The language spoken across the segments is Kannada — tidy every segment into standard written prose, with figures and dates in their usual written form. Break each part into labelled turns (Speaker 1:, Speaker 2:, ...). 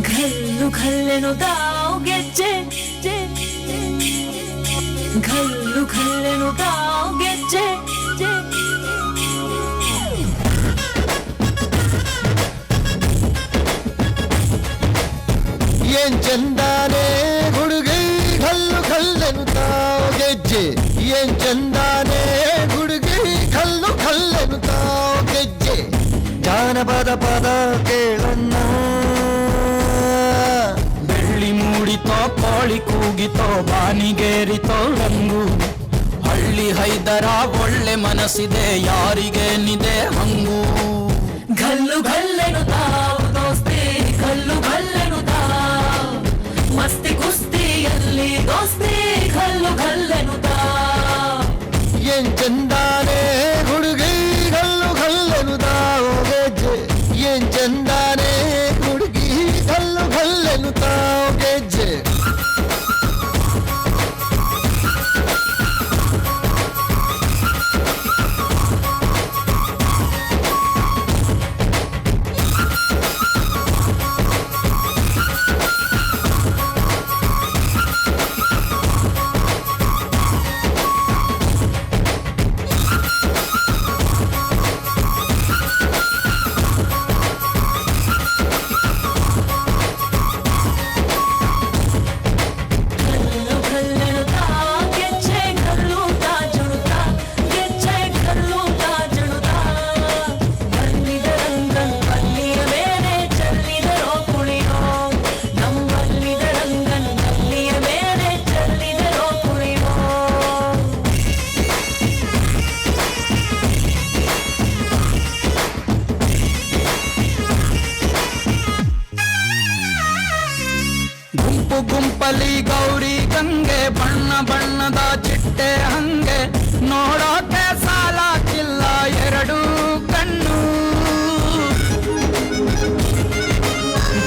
Speaker 1: ಘಲ್ಲು ಘಲ್ಲೆನು ತಾವು ಗೆಜ್ಜೆ ಘಲ್ಲು ಘಲ್ಲೆನು ತಾವು ಗೆಜ್ಜೆ
Speaker 2: ಏನ್ ಚಂದಾನೆ ಹುಡುಗಿ ಕಲ್ಲು ಕಲ್ಲೆನು ತಾವು ಗೆಜ್ಜೆ ಏನ್ ಚಂದಾನೆ ಹುಡುಗಿ ಕಲ್ಲು ಕಲ್ಲೆನು ತಾವು ಗೆಜ್ಜೆ ಜಾನಪದ ಪದ ಕೇಳನ್ನ
Speaker 3: ಬೆಳ್ಳಿ ಮೂಡಿತೋ ಕೋಳಿ ಕೂಗಿತೋ ಬಾನಿಗೇರಿತೋ ರಂಗು ಹಳ್ಳಿ ಹೈದರ ಒಳ್ಳೆ ಮನಸ್ಸಿದೆ ಯಾರಿಗೇನಿದೆ ಹಂಗು
Speaker 1: ಘಲ್ಲು ಘಲ್ಲೆನು ತಾವು ದೋಸ್ತಿ ಘಲ್ಲು ಘಲ್ಲೆನು ತಾವು ಮಸ್ತಿ ಕುಸ್ತಿಯಲ್ಲಿ ದೋಸ್ತಿ ಘಲ್ಲು ಘಲ್ಲೆನು ತಾವು
Speaker 2: ಏನ್ ಚಂದಾನೆ ಹುಡುಗಿ ಕಲ್ಲು ಕಲ್ಲೆನು ತಾವು ಗೆಜ್ಜೆ ಏನ್ ಚಂದಾನೆ ಹುಡುಗಿ ಕಲ್ಲು ಕಲ್ಲೆನು ತಾವು ಗೆಜ್ಜೆ
Speaker 3: ಗುಂಪಲಿ ಗೌರಿ ಗಂಗೆ ಬಣ್ಣ ಬಣ್ಣದ ಚಿಟ್ಟೆ ಹಂಗೆ ನೋಡೋಕೆ ಸಾಲಾಕಿಲ್ಲ ಎರಡು ಕಣ್ಣು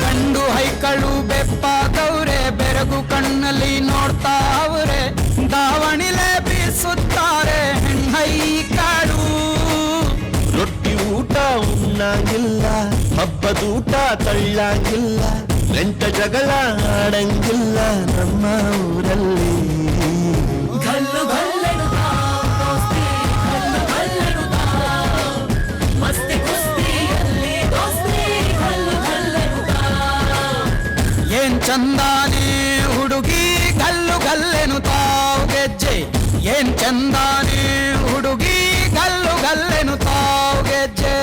Speaker 3: ಗಂಡು ಹೈಕಳು ಬೆಪ್ಪಾದವ್ರೆ ಬೆರಗು ಕಣ್ಣಲ್ಲಿ ನೋಡ್ತಾ ಅವ್ರೆ ದಾವಣಿಲೆ ಬೀಸುತ್ತಾರೆ ಹೆಣ್ಣೈಕಾಳು
Speaker 2: ರೊಟ್ಟಿ ಊಟ ಉಣ್ಣಂಗಿಲ್ಲ ಹಬ್ಬದೂಟ ತಳ್ಳಂಗಿಲ್ಲ ನೆಂಟ ಜಗಳ ಆಡಂಗಿಲ್ಲ ನಮ್ಮ ಊರಲ್ಲಿ
Speaker 1: ಘಲ್ಲು ಘಲ್ಲೆನು ತಾವು ದೋಸ್ತಿ ಘಲ್ಲು ಘಲ್ಲೆನು ತಾವು ಮಸ್ತಿ ಕುಸ್ತಿಯಲ್ಲಿ ದೋಸ್ತಿ ಘಲ್ಲು ಘಲ್ಲೆನು ತಾವು
Speaker 3: ಏನ್ ಚಂದಾನೆ ಹುಡುಗಿ ಗಲ್ಲು ಗಲ್ಲೆನು ತಾವು ಗೆಜ್ಜೆ ಏನ್ ಚಂದಾನೆ ಹುಡುಗಿ ಗಲ್ಲು ಗಲ್ಲೆನು ತಾವು ಗೆಜ್ಜೆ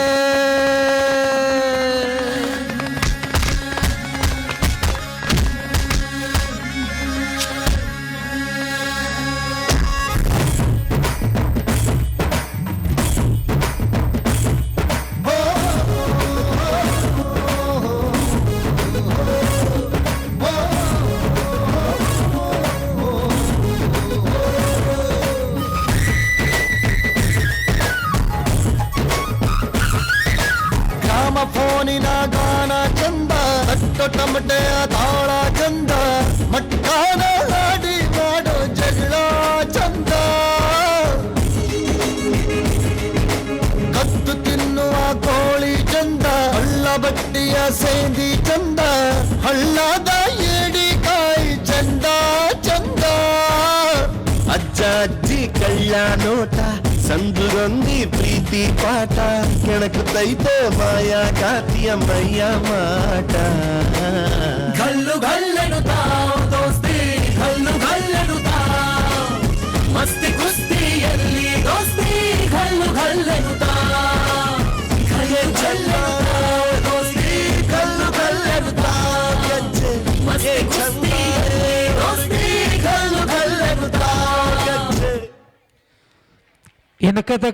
Speaker 2: ಫೋನಿನ ಗಾನ ಚಂದ ತಟ್ಟು ಟಮಟೆಯ ತಾಳ ಚಂದ ಮಟ್ಟಾನ ಹಾಡಿ ಮಾಡೋ ಜಗಳ ಚಂದ ಕತ್ತು ತಿನ್ನುವ ಕೋಳಿ ಚಂದ ಹಳ್ಳ ಬಟ್ಟಿಯ ಸೇಂದಿ ಚಂದ ಹಳ್ಳದ ಏಡಿಕಾಯಿ ಚಂದ ಚಂದ ಅಜ್ಜ ಅಜ್ಜಿ ಕಳ್ಳ ನೋಟ ಸಂದುಗೊಂದಿ ಪ್ರೀತಿ ಪಾಠ ಕೆಣಕುತ್ತೈತೆ ಮಾಯಾ ಕಾತಿಯ ಮೈಯ ಮಾಟ
Speaker 1: ಘಲ್ಲು ಘಲ್ಲೆನು ತಾವು ದೋಸ್ತಿ ಘಲ್ಲು ಘಲ್ಲೆನು ತಾವು ಮಸ್ತಿ ಕುಸ್ತಿಯಲ್ಲಿ ದೋಸ್ತಿ ಘಲ್ಲು ಘಲ್ಲೆನು ತಾವು ಘಲ್ಲು ಘಲ್ಲೆನು ತಾವು ದೋಸ್ತಿ ಘಲ್ಲು ಘಲ್ಲೆನು ತಾವು ಮಸ್ತಿ ಕುಸ್ತಿಯಲ್ಲಿ ದೋಸ್ತಿ ಘಲ್ಲು ಘಲ್ಲೆನು ತಾವು
Speaker 4: ಇನ್ನು